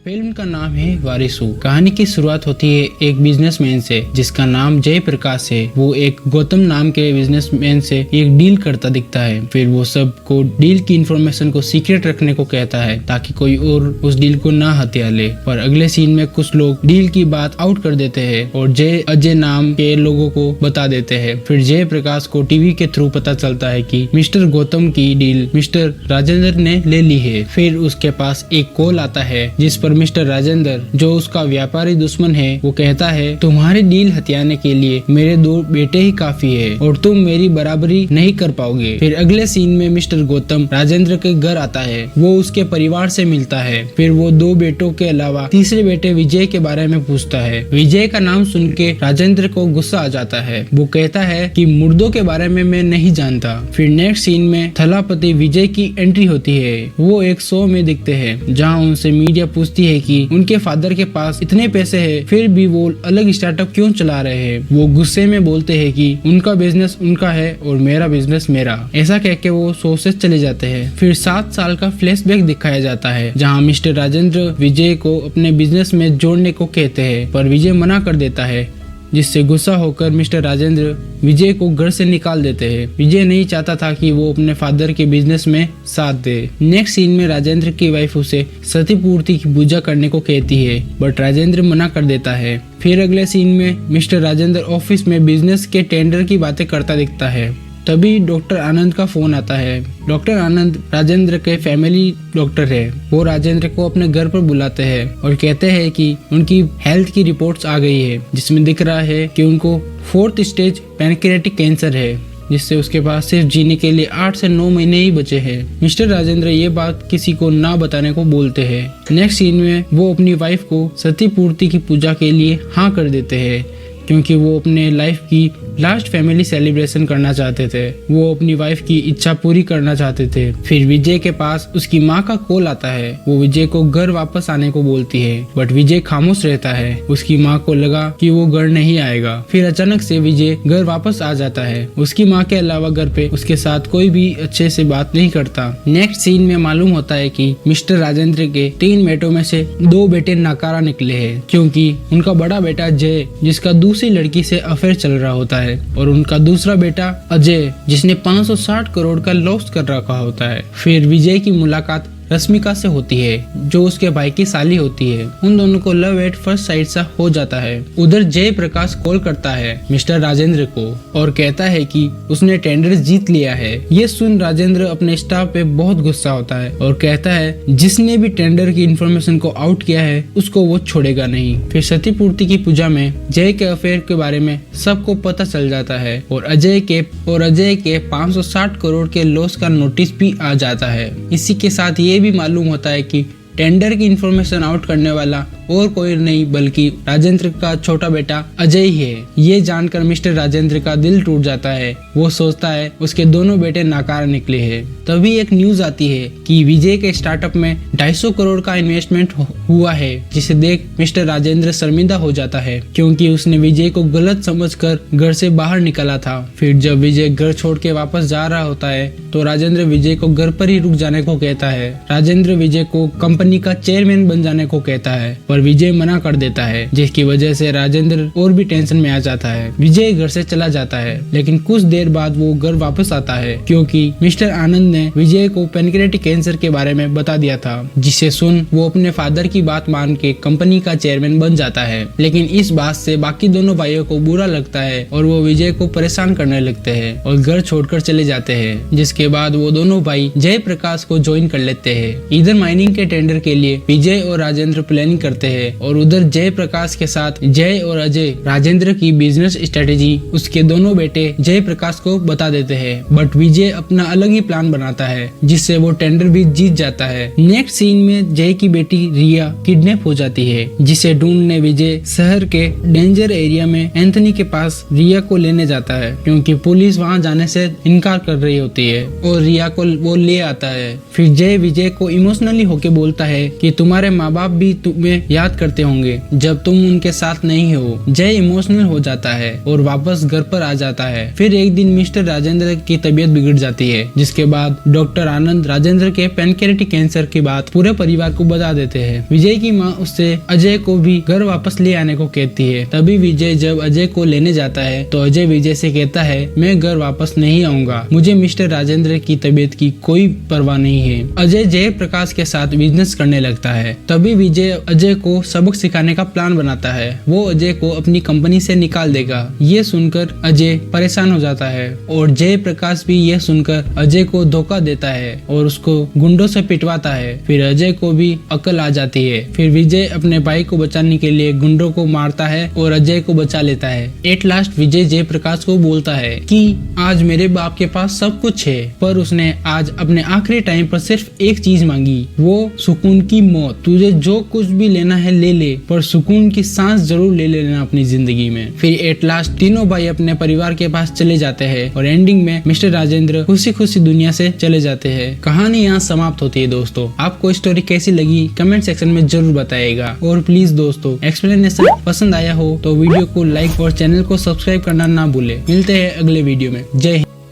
Film का नाम है वारिसु। कहानी की शुरुआत होती है एक बिजनेसमैन से जिसका नाम जय प्रकाश है। वो एक गौतम नाम के बिजनेसमैन से एक डील करता दिखता है। फिर वो सबको डील की इन्फॉर्मेशन को सीक्रेट रखने को कहता है ताकि कोई और उस डील को ना हथिया ले। पर अगले सीन में कुछ लोग डील की बात आउट कर देते हैं और जय अजय नाम के लोगों को बता देते हैं। फिर जय प्रकाश को टीवी के थ्रू पता चलता है कि मिस्टर गौतम की डील मिस्टर राजेंद्र ने ले ली है। फिर उसके पास एक कॉल आता है जिस पर मिस्टर राजेंद्र, जो उसका व्यापारी दुश्मन है, वो कहता है तुम्हारी डील हथियाने के लिए मेरे 2 बेटे ही काफी है और तुम मेरी बराबरी नहीं कर पाओगे। फिर अगले सीन में मिस्टर गौतम राजेंद्र के घर आता है। वो उसके परिवार से मिलता है। फिर वो 2 बेटों के अलावा तीसरे बेटे विजय के बारे में पूछता है। विजय का नाम सुन के राजेंद्र को गुस्सा आ जाता है। वो कहता है कि मुर्दों के बारे में मैं नहीं जानता। फिर नेक्स्ट सीन में थलापति विजय की एंट्री होती है। वो एक शो में दिखते हैं जहाँ उनसे मीडिया पूछती है कि उनके फादर के पास इतने पैसे हैं फिर भी वो अलग स्टार्टअप क्यों चला रहे हैं। वो गुस्से में बोलते हैं कि उनका बिजनेस उनका है और मेरा बिजनेस मेरा। ऐसा कह के वो शो से चले जाते हैं। फिर 7 साल का फ्लैशबैक दिखाया जाता है जहाँ मिस्टर राजेंद्र विजय को अपने बिजनेस में जोड़ने को कहते हैं पर विजय मना कर देता है, जिससे गुस्सा होकर मिस्टर राजेंद्र विजय को घर से निकाल देते हैं। विजय नहीं चाहता था कि वो अपने फादर के बिजनेस में साथ दे। नेक्स्ट सीन में राजेंद्र की वाइफ उसे क्षति पूर्ति की पूजा करने को कहती है बट राजेंद्र मना कर देता है। फिर अगले सीन में मिस्टर राजेंद्र ऑफिस में बिजनेस के टेंडर की बातें करता दिखता है। तभी डॉक्टर आनंद का फोन आता है। डॉक्टर आनंद राजेंद्र के फैमिली डॉक्टर है। वो राजेंद्र को अपने घर पर बुलाते हैं और कहते हैं कि उनकी हेल्थ की रिपोर्ट्स आ गई है जिसमें दिख रहा है कि उनको 4th स्टेज पैनक्रियाटिक कैंसर है, जिससे उसके पास सिर्फ जीने के लिए 8 से 9 महीने ही बचे हैं। मिस्टर राजेंद्र ये बात किसी को ना बताने को बोलते हैं। नेक्स्ट सीन में वो अपनी वाइफ को सती पूर्ति की पूजा के लिए हाँ कर देते हैं क्योंकि वो अपने लाइफ की लास्ट फैमिली सेलिब्रेशन करना चाहते थे। वो अपनी वाइफ की इच्छा पूरी करना चाहते थे। फिर विजय के पास उसकी माँ का कॉल आता है। वो विजय को घर वापस आने को बोलती है बट विजय खामोश रहता है। उसकी माँ को लगा कि वो घर नहीं आएगा। फिर अचानक से विजय घर वापस आ जाता है। उसकी माँ के अलावा घर पे उसके साथ कोई भी अच्छे से बात नहीं करता। नेक्स्ट सीन में मालूम होता है कि मिस्टर राजेंद्र के 3 बेटों में से 2 बेटे नाकारा निकले हैं क्योंकि उनका बड़ा बेटा जय, जिसका दूसरी लड़की से अफेयर चल रहा होता है, और उनका दूसरा बेटा अजय, जिसने 560 करोड़ का लॉस कर रखा होता है। फिर विजय की मुलाकात रश्मिका से होती है जो उसके भाई की साली होती है। उन दोनों को लव एट फर्स्ट साइट सा हो जाता है। उधर जय प्रकाश कॉल करता है मिस्टर राजेंद्र को और कहता है कि उसने टेंडर जीत लिया है। ये सुन राजेंद्र अपने स्टाफ पे बहुत गुस्सा होता है और कहता है जिसने भी टेंडर की इन्फॉर्मेशन को आउट किया है उसको वो छोड़ेगा नहीं। फिर सती पूर्ति की पूजा में जय के अफेयर के बारे में सबको पता चल जाता है और अजय के 560 करोड़ के लॉस का नोटिस भी आ जाता है। इसी के साथ ये भी मालूम होता है कि टेंडर की इन्फॉर्मेशन आउट करने वाला और कोई नहीं बल्कि राजेंद्र का छोटा बेटा अजय ही है। ये जानकर मिस्टर राजेंद्र का दिल टूट जाता है। वो सोचता है उसके दोनों बेटे नाकारा निकले हैं। तभी एक न्यूज आती है कि विजय के स्टार्टअप में 250 करोड़ का इन्वेस्टमेंट हुआ है, जिसे देख मिस्टर राजेंद्र शर्मिंदा हो जाता है क्योंकि उसने विजय को गलत समझकर घर से बाहर निकाला था। फिर जब विजय घर छोड़ के वापस जा रहा होता है तो राजेंद्र विजय को घर पर ही रुक जाने को कहता है। राजेंद्र विजय को कंपनी का चेयरमैन बन जाने को कहता है पर विजय मना कर देता है, जिसकी वजह से राजेंद्र और भी टेंशन में आ जाता है। विजय घर से चला जाता है लेकिन कुछ देर बाद वो घर वापस आता है क्योंकि मिस्टर आनंद ने विजय को पैनक्रियाटिक कैंसर के बारे में बता दिया था, जिसे सुन वो अपने फादर की बात मान के कंपनी का चेयरमैन बन जाता है। लेकिन इस बात से बाकी दोनों भाइयों को बुरा लगता है और वो विजय को परेशान करने लगते हैं और घर छोड़कर चले जाते हैं। जिसके बाद वो दोनों भाई जय प्रकाश को ज्वाइन कर लेते हैं। इधर माइनिंग के टेंडर के लिए विजय और राजेंद्र प्लानिंग करते हैं और उधर जय प्रकाश के साथ जय और अजय राजेंद्र की बिजनेस स्ट्रेटेजी उसके दोनों बेटे जय प्रकाश को बता देते हैं। बट विजय अपना अलग ही प्लान बनाता है जिससे वो टेंडर भी जीत जाता है। नेक्स्ट सीन में जय की बेटी रिया किडनैप हो जाती है, जिसे ढूंढने विजय शहर के डेंजर एरिया में एंथनी के पास रिया को लेने जाता है क्योंकि पुलिस वहां जाने से इनकार कर रही होती है और रिया को वो ले आता है। फिर जय विजय को इमोशनली होके बोलता है कि तुम्हारे माँ बाप भी तुम्हें याद करते होंगे जब तुम उनके साथ नहीं हो। जय इमोशनल हो जाता है और वापस घर पर आ जाता है। फिर एक दिन मिस्टर राजेंद्र की तबीयत बिगड़ जाती है, जिसके बाद डॉक्टर आनंद राजेंद्र के पैनक्रियाटिक कैंसर की बात पूरे परिवार को बता देते हैं। विजय की माँ उससे अजय को भी घर वापस ले आने को कहती है। तभी विजय जब अजय को लेने जाता है तो अजय विजय से कहता है, मैं घर वापस नहीं आऊंगा, मुझे मिस्टर राजेंद्र की तबीयत की कोई परवाह नहीं है। अजय जयप्रकाश के साथ बिजनेस करने लगता है। तभी विजय अजय को सबक सिखाने का प्लान बनाता है। वो अजय को अपनी कंपनी से निकाल देगा। ये सुनकर अजय परेशान हो जाता है और जयप्रकाश भी ये सुनकर अजय को धोखा देता है और उसको गुंडों से पिटवाता है। फिर अजय को भी अकल आ जाती है। फिर विजय अपने भाई को बचाने के लिए गुंडों को मारता है और अजय को बचा लेता है। एट लास्ट विजय जयप्रकाश को बोलता है कि आज मेरे बाप के पास सब कुछ है, पर उसने आज अपने आखिरी टाइम पर सिर्फ एक चीज मांगी, वो सुकून की मौत। तुझे जो कुछ भी लेना है ले ले, पर सुकून की सांस जरूर ले लेना अपनी जिंदगी में। फिर एट लास्ट तीनों भाई अपने परिवार के पास चले जाते हैं और एंडिंग में मिस्टर राजेंद्र खुशी खुशी दुनिया से चले जाते हैं। कहानी यहाँ समाप्त होती है। दोस्तों, आपको स्टोरी कैसी लगी कमेंट सेक्शन में जरूर बताइएगा। और प्लीज दोस्तों, एक्सप्लेनेशन पसंद आया हो तो वीडियो को लाइक और चैनल को सब्सक्राइब करना ना भूले। मिलते हैं अगले वीडियो में। जय हिंद।